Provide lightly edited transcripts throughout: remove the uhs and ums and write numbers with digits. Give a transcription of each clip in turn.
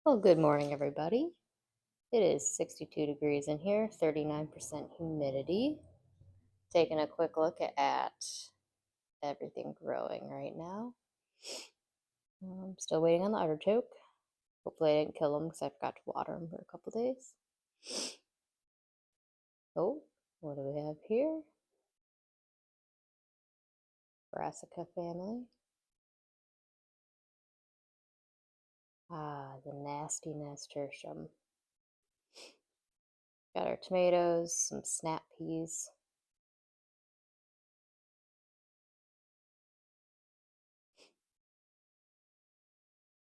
Well, good morning, everybody. It is 62 degrees in here, 39% humidity. Taking a quick look at everything growing right now. I'm still waiting on the artichoke. Hopefully, I didn't kill them because I forgot to water them for a couple days. Oh, what do we have here? Brassica family. Ah, the nasty nasturtium. Got our tomatoes, some snap peas.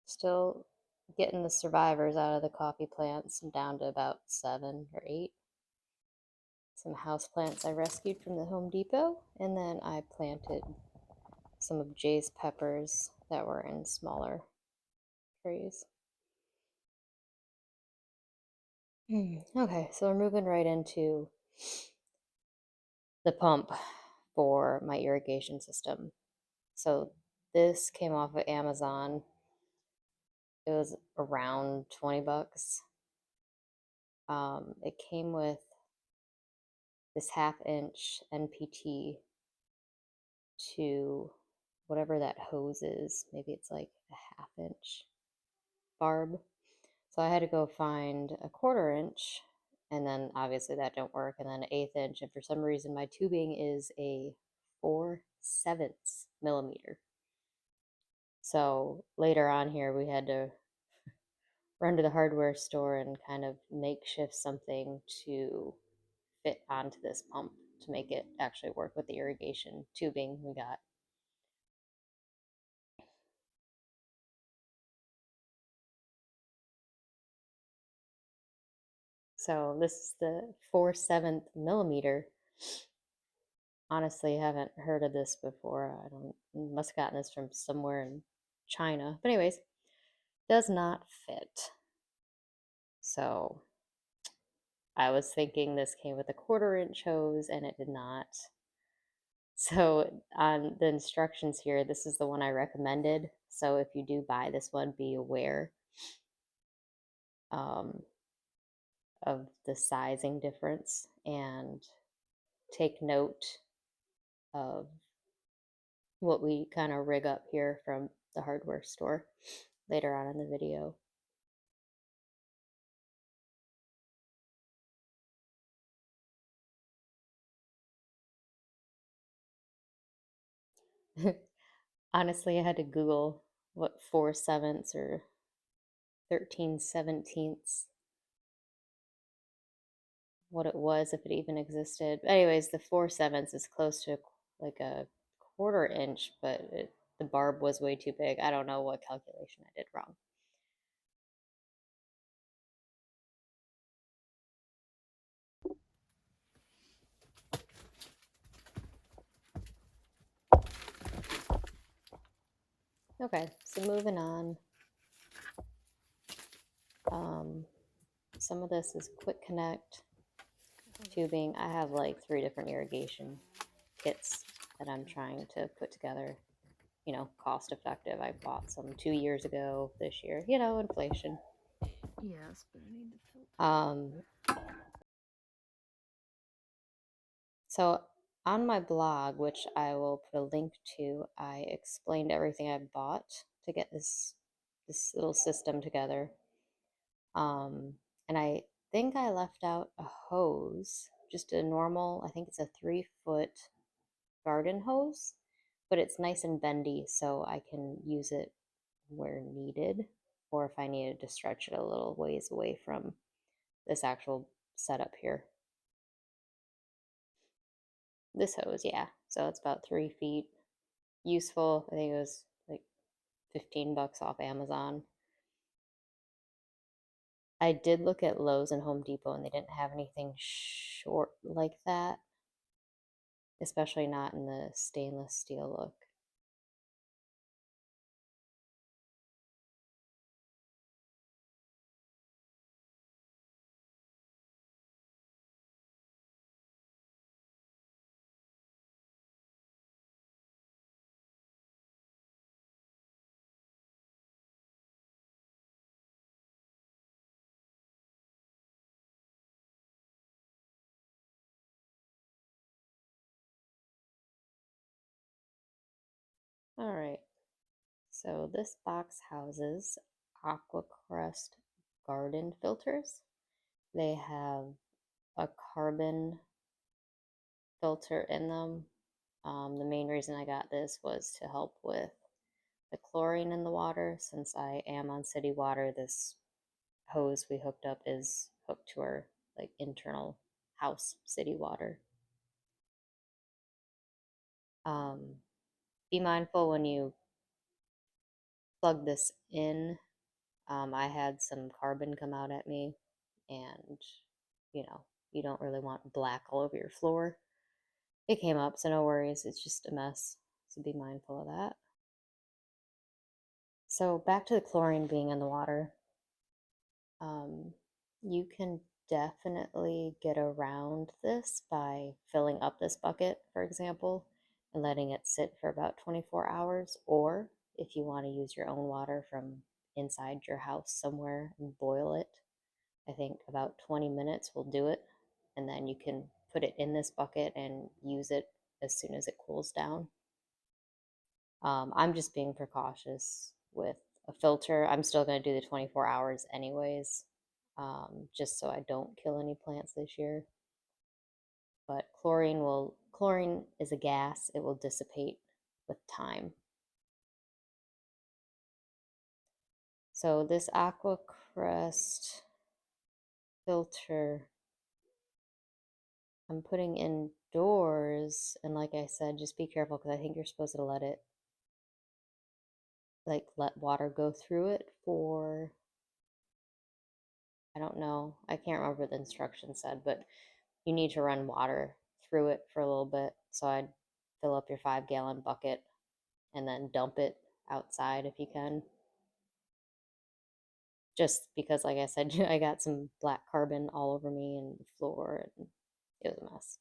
Still getting the survivors out of the coffee plants. I'm down to about 7 or 8. Some house plants I rescued from the Home Depot, and then I planted some of Jay's peppers that were in smaller trays. Okay, so we're moving right into the pump for my irrigation system. So this came off of Amazon. It was around 20 bucks. It came with this 1/2 inch NPT to whatever that hose is. Maybe it's like a 1/2 inch barb. So I had to go find a 1/4 inch, and then obviously that don't work, and then an 1/8 inch. And for some reason, my tubing is a 4/7 millimeter. So later on here, we had to run to the hardware store and kind of makeshift something to fit onto this pump to make it actually work with the irrigation tubing we got. So this is the 4/7 millimeter. Honestly, I haven't heard of this before. I don't must have gotten this from somewhere in China. But anyways, does not fit. So I was thinking this came with a 1/4 inch hose and it did not. So on the instructions here, this is the one I recommended. So if you do buy this one, be aware um, of the sizing difference and take note of what we kind of rig up here from the hardware store later on in the video. Honestly, I had to Google what 4/7 or 13/17 what it was, if it even existed. But anyways, the 4/7 is close to like a 1/4 inch, but the barb was way too big. I don't know what calculation I did wrong. Okay, so moving on. Some of this is quick connect tubing. I have like 3 different irrigation kits that I'm trying to put together, cost effective. I bought some 2 years ago, this year, inflation. Yes, but I need the filter. So on my blog, which I will put a link to, I explained everything I bought to get this little system together. And I think I left out a hose, just a normal, I think it's a 3-foot garden hose, but it's nice and bendy so I can use it where needed, or if I needed to stretch it a little ways away from this actual setup here. This hose, yeah. So it's about 3 feet. Useful. I think it was like 15 bucks off Amazon. I did look at Lowe's and Home Depot and they didn't have anything short like that, especially not in the stainless steel look. So this box houses AquaCrest garden filters. They have a carbon filter in them. The main reason I got this was to help with the chlorine in the water. Since I am on city water, this hose we hooked up is hooked to our like internal house city water. Be mindful when you plug this in. I had some carbon come out at me, and you know, you don't really want black all over your floor. It came up, so no worries. It's just a mess. So be mindful of that. So back to the chlorine being in the water. You can definitely get around this by filling up this bucket, for example, and letting it sit for about 24 hours. Or if you want to use your own water from inside your house somewhere and boil it, I think about 20 minutes will do it. And then you can put it in this bucket and use it as soon as it cools down. I'm just being precautious with a filter. I'm still going to do the 24 hours anyways, just so I don't kill any plants this year. But chlorine is a gas. It will dissipate with time. So this AquaCrest filter I'm putting indoors, and like I said, just be careful because I think you're supposed to let it let water go through it for, I don't know, I can't remember what the instructions said, but you need to run water through it for a little bit. So I'd fill up your 5-gallon bucket and then dump it outside if you can. Just because, like I said, I got some black carbon all over me and the floor, and it was a mess.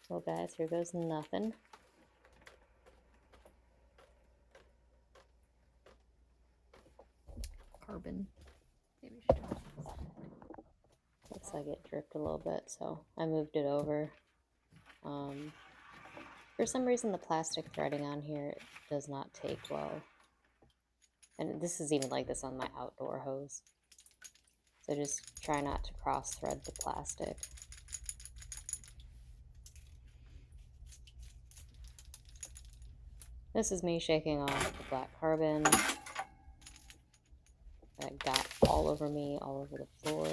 Well, guys, here goes nothing. Carbon. Maybe we should. Looks like it dripped a little bit, so I moved it over. For some reason, the plastic threading on here does not take well. And this is even like this on my outdoor hose. So just try not to cross thread the plastic. This is me shaking off the black carbon that got all over me, all over the floor.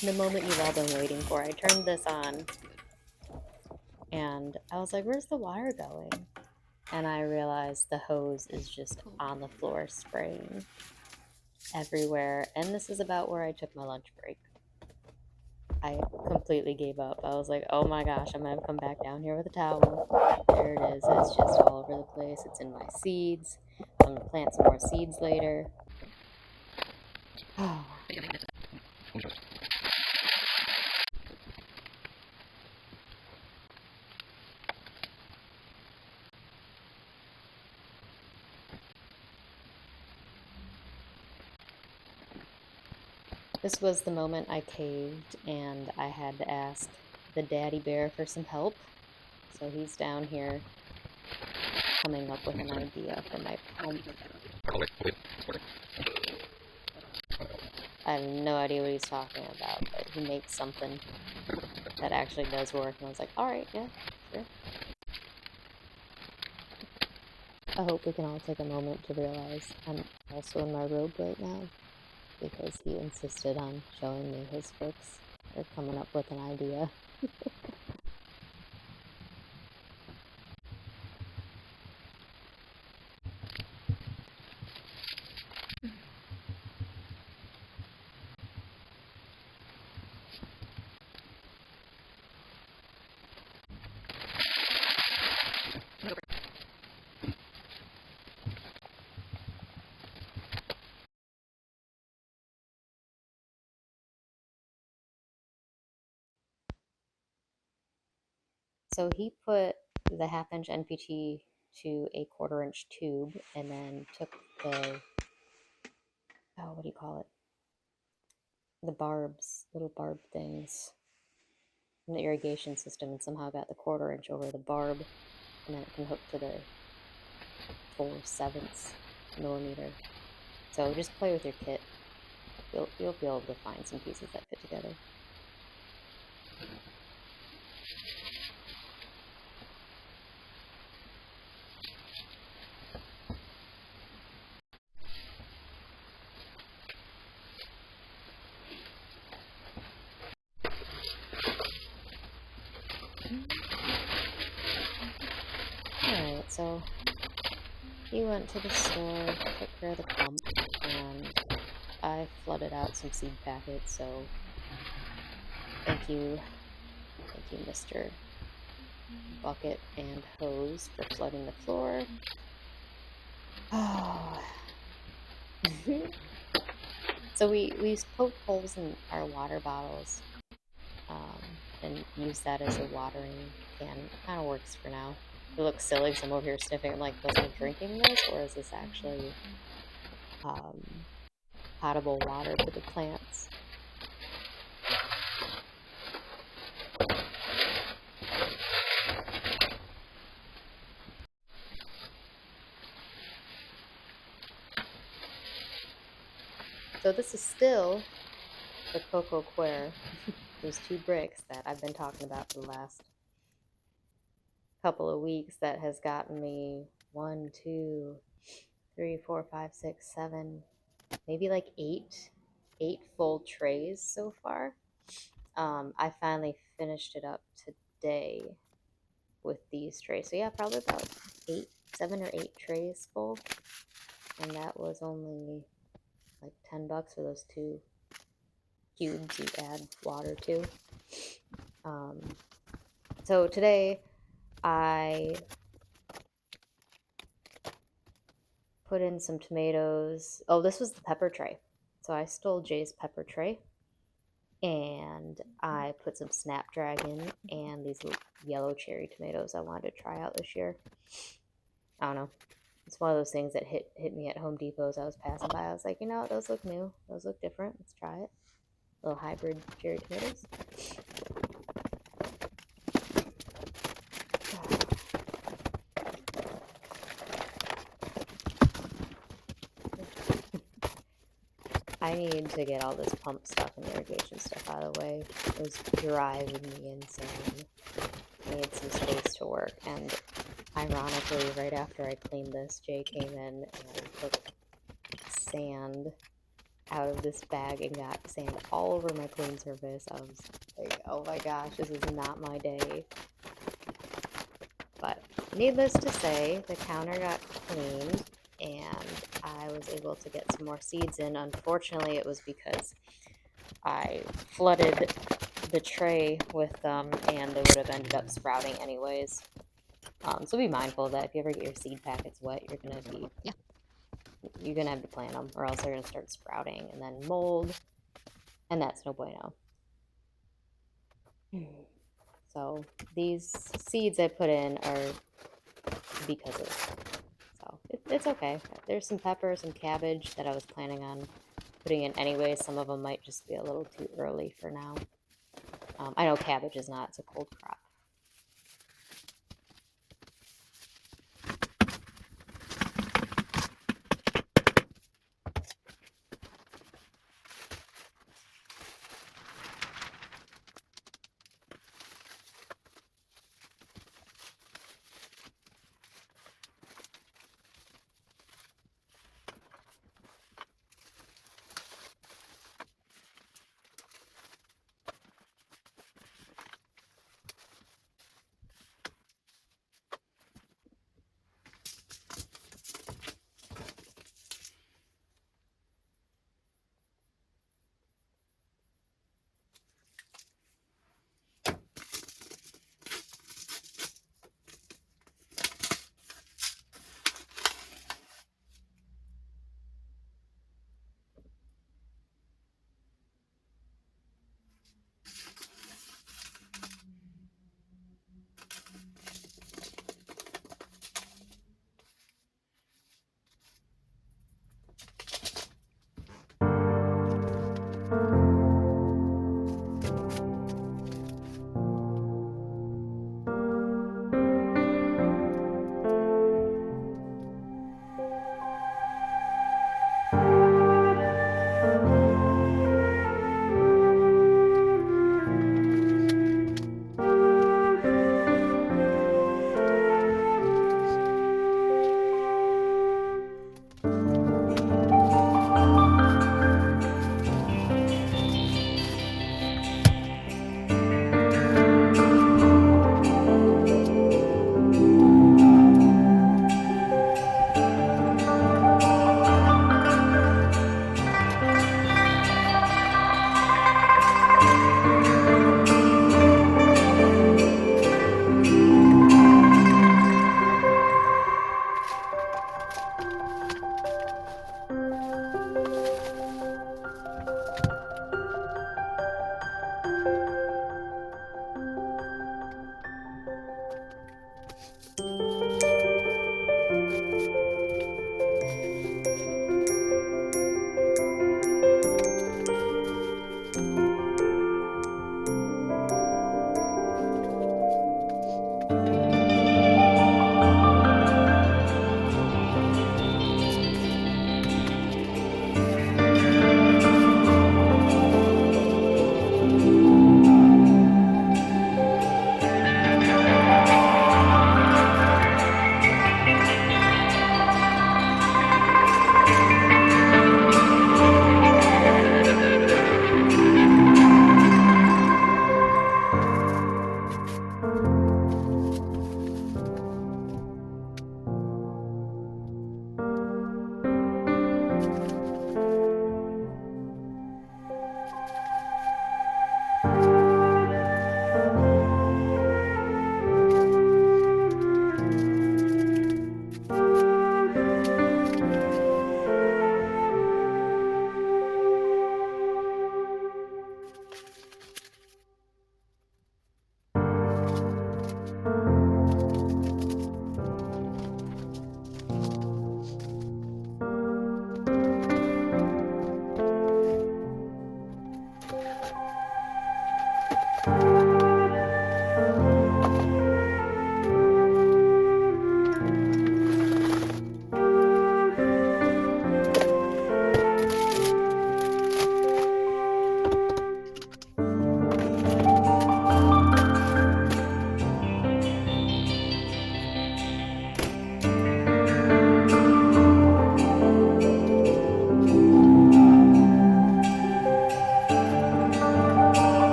The moment you've all been waiting for, I turned this on And I was like, where's the water going? And I realized the hose is just on the floor spraying everywhere. And this is about where I took my lunch break. I completely gave up. I was like, oh my gosh, I'm gonna come back down here with a towel. There it is. It's just all over the place. It's in my seeds. I'm gonna plant some more seeds later. Oh. This was the moment I caved and I had to ask the daddy bear for some help. So he's down here coming up with an idea for my pump. I have no idea what he's talking about, but he makes something that actually does work. And I was like, alright, yeah, sure. I hope we can all take a moment to realize I'm also in my robe right now because he insisted on showing me his fix or coming up with an idea. So he put the half-inch NPT to a quarter-inch tube and then took the, oh, what do you call it? The barbs, little barb things from the irrigation system and somehow got the quarter-inch over the barb and then it can hook to the 4/7 millimeter. So just play with your kit. You'll be able to find some pieces that fit together. Alright, so he went to the store, took care of the pump, and I flooded out some seed packets, so thank you, Mr. Bucket and Hose for flooding the floor. Oh. So we poked holes in our water bottles and use that as a watering can. It kind of works for now. It looks silly because I'm over here sniffing. I'm like, was I drinking this, or is this actually potable water for the plants? So this is still the cocoa quare, those 2 bricks that I've been talking about for the last couple of weeks that has gotten me 1, 2, 3, 4, 5, 6, 7, maybe like 8 full trays so far. I finally finished it up today with these trays. So yeah, probably about 7 or 8 trays full. And that was only like $10 for those 2 cubes you add water to. So today I put in some tomatoes. Oh, this was the pepper tray. So I stole Jay's pepper tray and I put some Snapdragon and these yellow cherry tomatoes I wanted to try out this year. I don't know. It's one of those things that hit me at Home Depot as I was passing by. I was like, you know, those look new. Those look different. Let's try it. Little hybrid cherry tomatoes. I need to get all this pump stuff and irrigation stuff out of the way. It was driving me insane. I need some space to work. And ironically, right after I cleaned this, Jay came in and took sand out of this bag and got sand all over my clean surface. I was like, oh my gosh, this is not my day. needless to say, the counter got cleaned and I was able to get some more seeds in. Unfortunately, it was because I flooded the tray with them and they would have ended up sprouting anyways. So be mindful of that. If you ever get your seed packets wet, you're gonna have to plant them, or else they're gonna start sprouting and then mold, and that's no bueno. So these seeds I put in are because of that. So it's okay. There's some pepper, some cabbage that I was planning on putting in anyway. Some of them might just be a little too early for now. I know cabbage is not, it's a cold crop.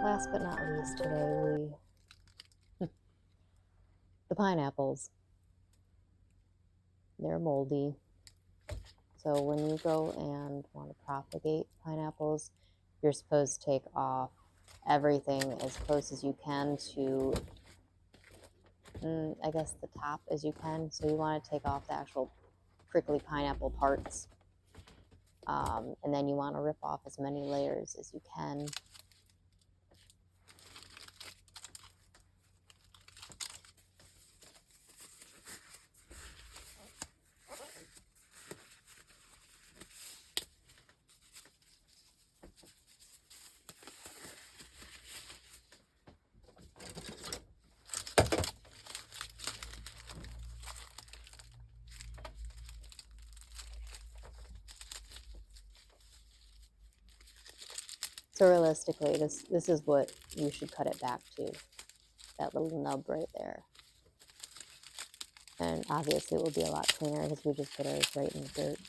last but not least today, the pineapples. They're moldy. So when you go and want to propagate pineapples, you're supposed to take off everything as close as you can to, I guess, the top as you can. So you want to take off the actual prickly pineapple parts. And then you want to rip off as many layers as you can. So realistically, this is what you should cut it back to, that little nub right there. And obviously it will be a lot cleaner because we just put ours right in the dirt.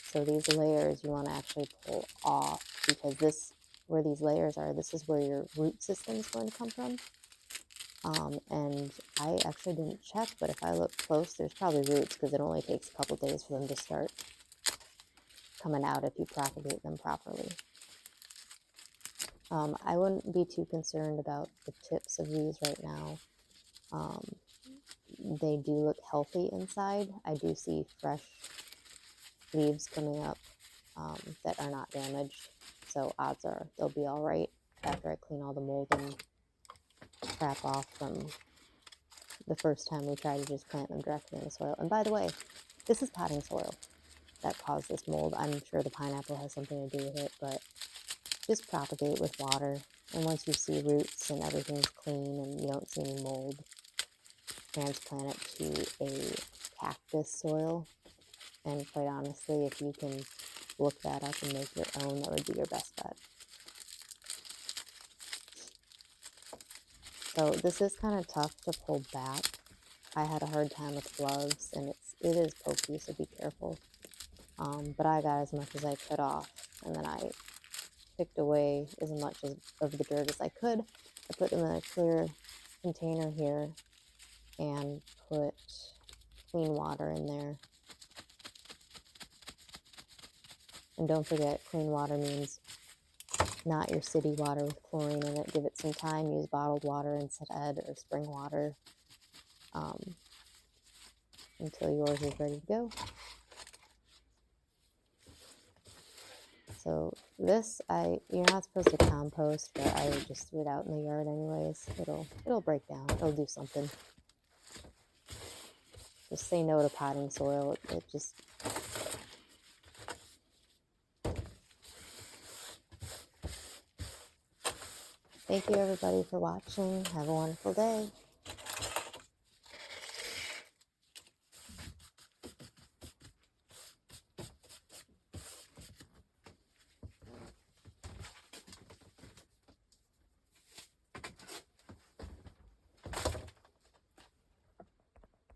So these layers you want to actually pull off, because this, where these layers are, this is where your root system is going to come from. And I actually didn't check, but if I look close, there's probably roots, because it only takes a couple days for them to start coming out if you propagate them properly. I wouldn't be too concerned about the tips of these right now. They do look healthy inside. I do see fresh leaves coming up that are not damaged. So odds are they'll be all right after I clean all the mold and crap off from the first time we tried to just plant them directly in the soil. And by the way, this is potting soil that caused this mold. I'm sure the pineapple has something to do with it, but just propagate with water. And once you see roots and everything's clean and you don't see any mold, transplant it to a cactus soil. And quite honestly, if you can look that up and make your own, that would be your best bet. So this is kind of tough to pull back. I had a hard time with gloves, and it is pokey, so be careful. But I got as much as I could off, and then I picked away as much of the dirt as I could. I put them in a clear container here and put clean water in there. And don't forget, clean water means not your city water with chlorine in it. Give it some time. Use bottled water instead, or spring water, until yours is ready to go. So this, you're not supposed to compost, but I just threw it out in the yard anyways. It'll break down. It'll do something. Just say no to potting soil. It just... Thank you everybody for watching. Have a wonderful day.